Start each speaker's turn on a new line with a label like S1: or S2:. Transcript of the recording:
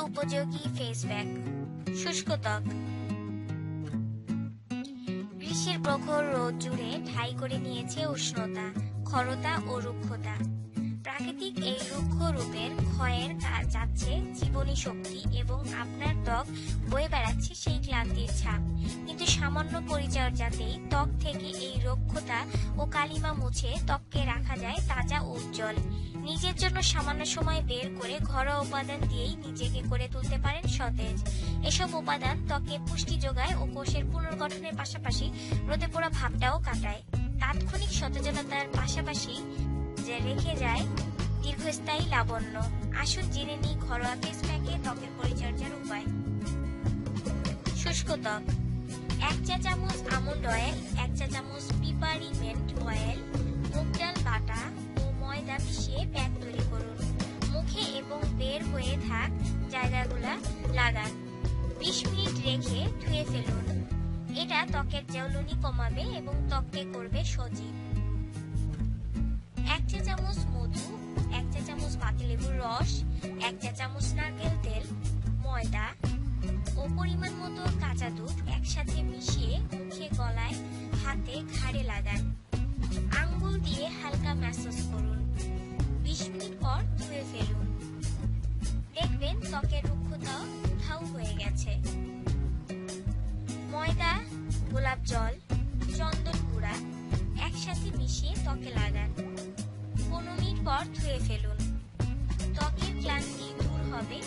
S1: উপযোগী face pack. শুষ্ক ত্বক। গ্রীষ্মের প্রখর রোদ জুড়ে ঠাঁই করে নিয়েছে উষ্ণতা, খরতা ও রুক্ষতা। প্রাকৃতিক এই রুক্ষ রূপের ক্ষয়ের যাচ্ছে জীবনী শক্তি এবং আপনার ত্বক বয়ে বেড়াচ্ছে সেই ক্লান্তির ছাপ। কিন্তু সামান্য পরিচর্যাতেই ত্বক থেকে এই রুক্ষতা ও কালিমা মুছে ত্বককে রাখা যায় তাজা ও উজ্জ্বল। নিজের জন্য সামান্য সময় বের করে ঘরোয়া উপাদান দিয়েই নিজেকে করে তুলতে পারেন সতেজ। এসব উপাদান ত্বকে পুষ্টি যোগায় ও কোষের পুনর্গঠনের পাশাপাশি রোদে পোড়া ভাবটাও কাটায়। তাৎক্ষণিক সতেজতার পাশাপাশি যে রেখে যায় দীর্ঘস্থায়ী লাবণ্য। আসুন জেনে নিই ঘরোয়া ফেস প্যাকে ত্বকের পরিচর্যার উপায়। শুষ্ক ত্বক। 1 চা চামচ আমন্ড অয়েল, 1 চা চামচ পিপারিমেন্ট অয়েল, মুগ ডাল বাটা ও ময়দা মিশিয়ে প্যাক তৈরি করুন। মুখে এবং বের হয়ে থাক জায়গাগুলা লাগান। 20 মিনিট রেখে ধুয়ে ফেলুন। এটা ত্বকের জ্বলনি কমাবে এবং ত্বককে করবে সজীব। 1 চা চামচ মধু, 1 চা চামচ পাতিলেবুর রস, 1 চা চামচ নারকেল তেল, ময়দা ও পরিমাণ মতো কাঁচা দুধ একসাথে মিশিয়ে মুখে, গলায়, হাতে, ঘাড়ে লাগান। আঙ্গুল দিয়ে হালকা ম্যাসাজ করুন। 20 মিনিট পর ধুয়ে ফেলুন। দেখবেন ত্বকের রুক্ষতা উধাও হয়ে গেছে। ময়দা, গোলাপ জল, চন্দন গুঁড়া একসাথে মিশিয়ে ত্বকে লাগান। 15 মিনিট পর ধুয়ে ফেলুন। ত্বকের ক্লান্তি দূর হবে